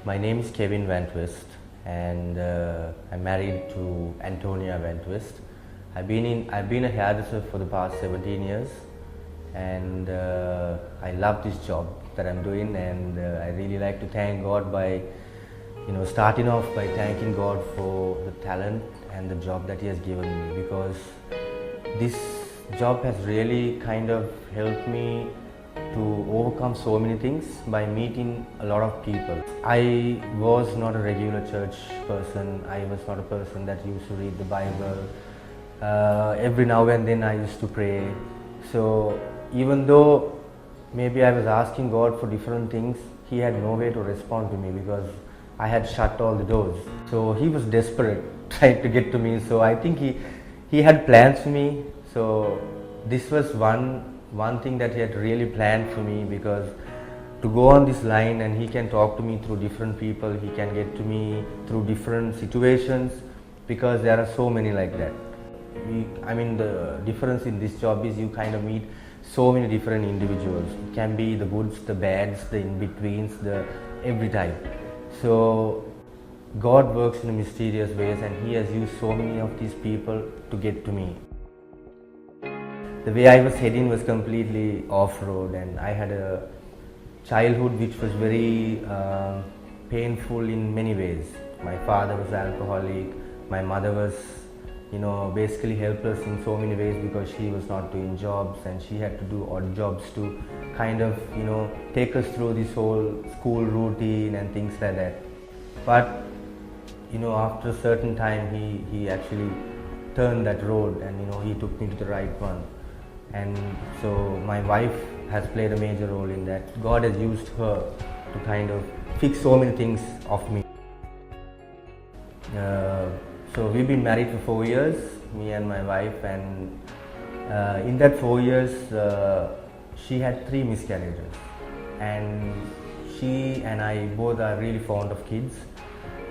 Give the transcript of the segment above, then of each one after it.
My name is Kevin Vantwest, and I'm married to Antonia Vantwest. I've been a hairdresser for the past 17 years, and I love this job that I'm doing, and I really like to thank God by starting off by thanking God for the talent and the job that He has given me, because this job has really kind of helped me to overcome so many things by meeting a lot of people. I was not a regular church person. I was not a person that used to read the Bible. Every now and then I used to pray. So even though maybe I was asking God for different things, He had no way to respond to me because I had shut all the doors. So He was desperate trying to get to me. So I think he had plans for me. So this was one thing that He had really planned for me, because to go on this line and He can talk to me through different people, He can get to me through different situations, because there are so many like that. The difference in this job is you kind of meet so many different individuals. It can be the goods, the bads, the in-betweens, the every type. So God works in mysterious ways, and He has used so many of these people to get to me. The way I was heading was completely off-road, and I had a childhood which was very painful in many ways. My father was alcoholic, my mother was basically helpless in so many ways because she was not doing jobs, and she had to do odd jobs to kind of take us through this whole school routine and things like that. But after a certain time he actually turned that road, and he took me to the right one. And so my wife has played a major role in that. God has used her to kind of fix so many things of me. So we've been married for 4 years, me and my wife, and in that 4 years she had 3 miscarriages, and she and I both are really fond of kids,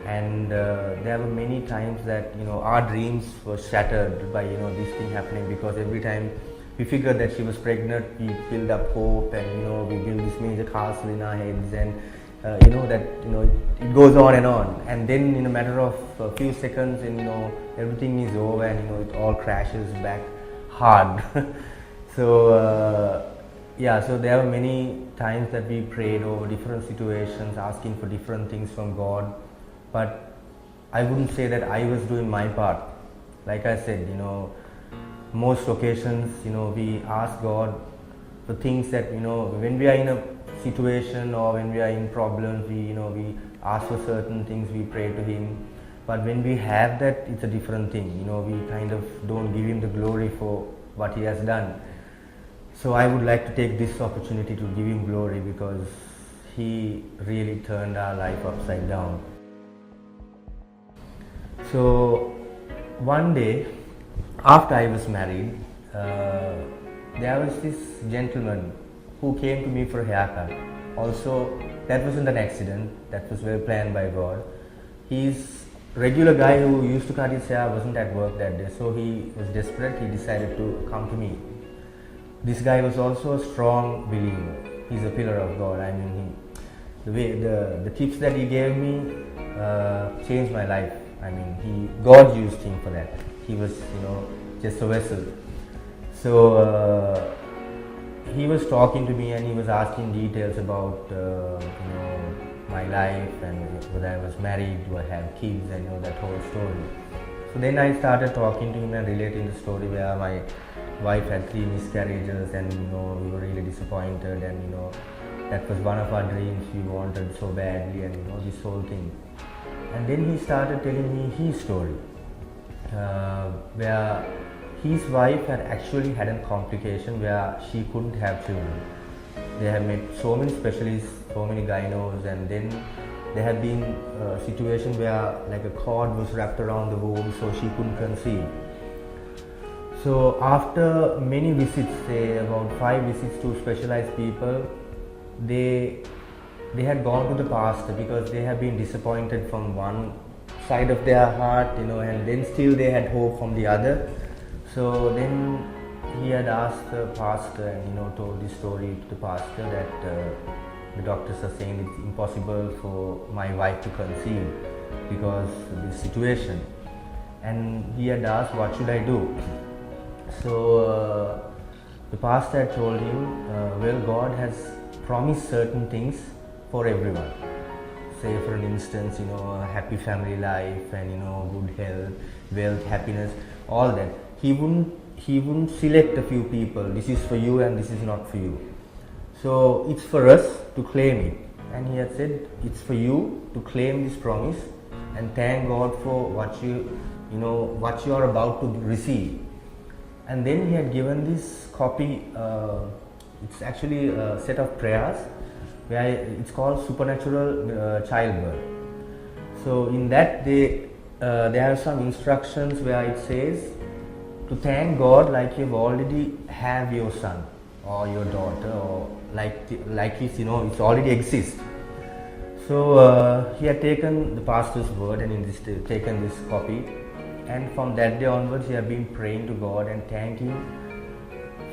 and there were many times that our dreams were shattered by this thing happening, because every time we figured that she was pregnant, we build up hope, and we build this major castle in our heads, and it goes on, and then in a matter of a few seconds, and everything is over, and it all crashes back hard. So so there were many times that we prayed over different situations, asking for different things from God, but I wouldn't say that I was doing my part. Like I said, most occasions, we ask God for things that, when we are in a situation or when we are in problems, we ask for certain things, we pray to Him. But when we have that, it's a different thing. We kind of don't give Him the glory for what He has done. So I would like to take this opportunity to give Him glory, because He really turned our life upside down. So one day, after I was married, there was this gentleman who came to me for a haircut. Also, that wasn't an accident, that was well planned by God. He's a regular guy who used to cut his hair, wasn't at work that day, so he was desperate, he decided to come to me. This guy was also a strong believer. He's a pillar of God. The tips that he gave me changed my life. God used him for that. He was, just a vessel. So he was talking to me, and he was asking details about, my life, and whether I was married, do I have kids, and that whole story. So then I started talking to him and relating the story where my wife had 3 miscarriages, and we were really disappointed, and that was one of our dreams we wanted so badly, and this whole thing. And then he started telling me his story, where his wife had actually had a complication where she couldn't have children. They have met so many specialists, so many gynos, and then there have been a situation where like a cord was wrapped around the womb, so she couldn't conceive. So after many visits, say about 5 visits to specialized people, they had gone to the pastor, because they have been disappointed from one side of their heart, and then still they had hope from the other. So then he had asked the pastor, and told the story to the pastor that the doctors are saying it's impossible for my wife to conceive because of this situation. And he had asked, what should I do? So the pastor had told him, well, God has promised certain things for everyone. Say for an instance, a happy family life and good health, wealth, happiness, all that. He wouldn't select a few people, this is for you and this is not for you. So it's for us to claim it. And he had said, it's for you to claim this promise and thank God for what you are about to receive. And then he had given this copy, it's actually a set of prayers where it's called supernatural childbirth. So in that there are some instructions where it says to thank God like you've already have your son or your daughter, or like it's it's already exists. So he had taken the pastor's word and taken this copy, and from that day onwards he had been praying to God and thanking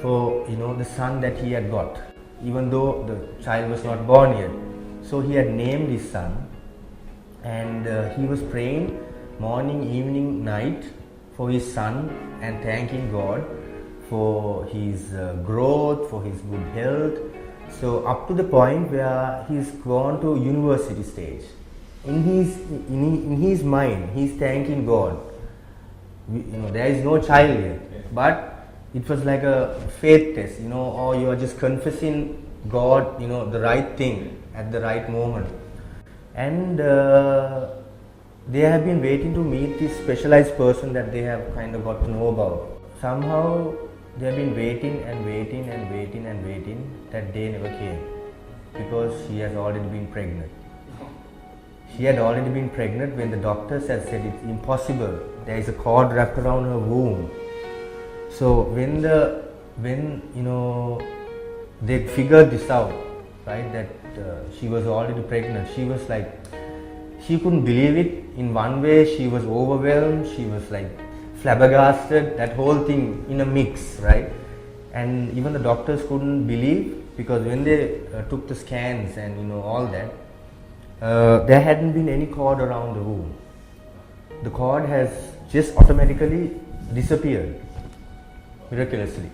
for the son that he had got, even though the child was not born yet. So he had named his son, and he was praying morning, evening, night for his son and thanking God for his growth, for his good health. So up to the point where he's gone to university stage. In his mind, he's thanking God. There is no child yet, but it was like a faith test, or you are just confessing God, the right thing at the right moment. And they have been waiting to meet this specialized person that they have kind of got to know about. Somehow they have been waiting and waiting and waiting and waiting. That day never came because she has already been pregnant. She had already been pregnant when the doctors had said it's impossible. There is a cord wrapped around her womb. So when they figured this out, right, that she was already pregnant, she was like, she couldn't believe it. In one way, she was overwhelmed. She was like flabbergasted. That whole thing in a mix, right? And even the doctors couldn't believe, because when they took the scans and all that, there hadn't been any cord around the womb. The cord has just automatically disappeared miraculously.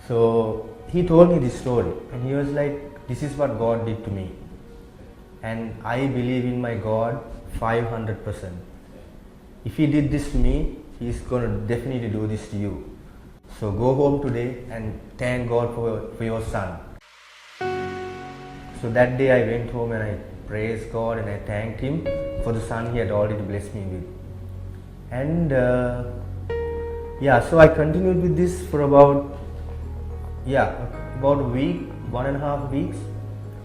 So he told me this story, and he was like, this is what God did to me, and I believe in my God 500%. If he did this to me, he's going to definitely do this to you. So go home today and thank God for your son. So that day I went home and I praised God and I thanked him for the son he had already blessed me with. And so I continued with this for about a week, 1.5 weeks.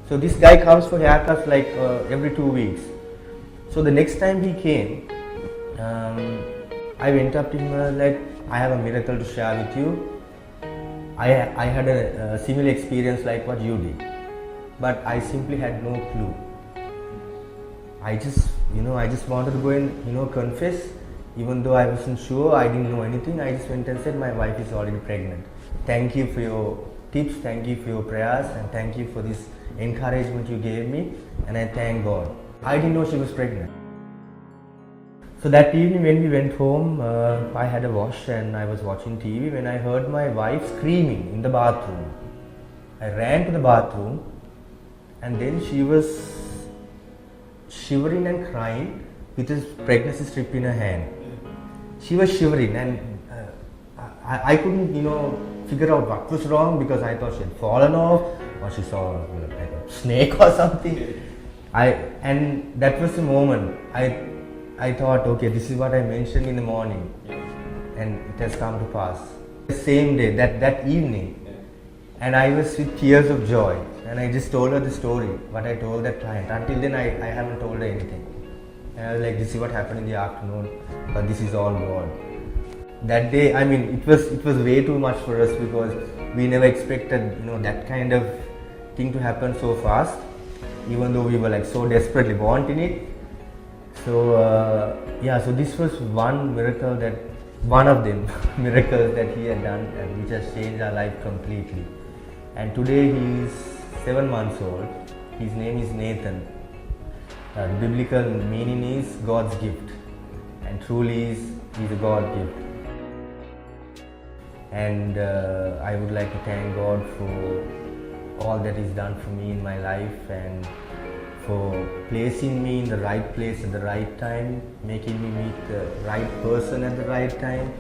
So this guy comes for haircuts like every 2 weeks. So the next time he came, I went up to him and I was like, I have a miracle to share with you. I had a similar experience like what you did, but I simply had no clue. I just wanted to go and confess, even though I wasn't sure, I didn't know anything. I just went and said, my wife is already pregnant. Thank you for your tips, thank you for your prayers, and thank you for this encouragement you gave me, and I thank God. I didn't know she was pregnant. So that evening when we went home, I had a wash and I was watching TV when I heard my wife screaming in the bathroom. I ran to the bathroom, and then she was shivering and crying with a pregnancy strip in her hand. She was shivering, and I couldn't figure out what was wrong, because I thought she had fallen off or she saw like a snake or something. And that was the moment I thought, okay, this is what I mentioned in the morning, and it has come to pass. The same day, that evening, and I was with tears of joy, and I just told her the story, what I told that client. Until then, I haven't told her anything. And I was like, this is what happened in the afternoon, but this is all God. That day, it was way too much for us, because we never expected that kind of thing to happen so fast, even though we were like so desperately wanting it. So so this was one of them miracles that he had done, and which has changed our life completely. And today he is 7 months old, His name is Nathan. The biblical meaning is God's gift, and truly he's a God gift. And I would like to thank God for all that He's done for me in my life, and for placing me in the right place at the right time, making me meet the right person at the right time.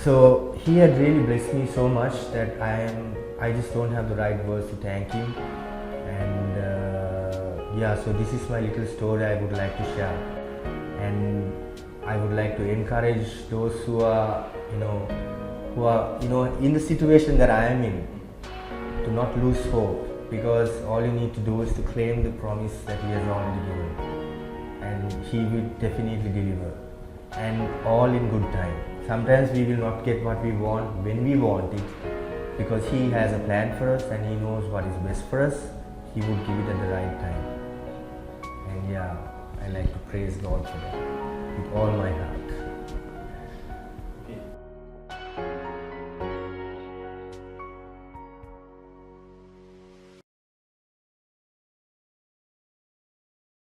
So He had really blessed me so much that I just don't have the right words to thank Him. And so this is my little story I would like to share, and I would like to encourage those who are in the situation that I am in, to not lose hope, because all you need to do is to claim the promise that He has already given, and He will definitely deliver, and all in good time. Sometimes we will not get what we want when we want it, because He has a plan for us and He knows what is best for us. He will give it at the right time. And I like to praise God for that with all my heart.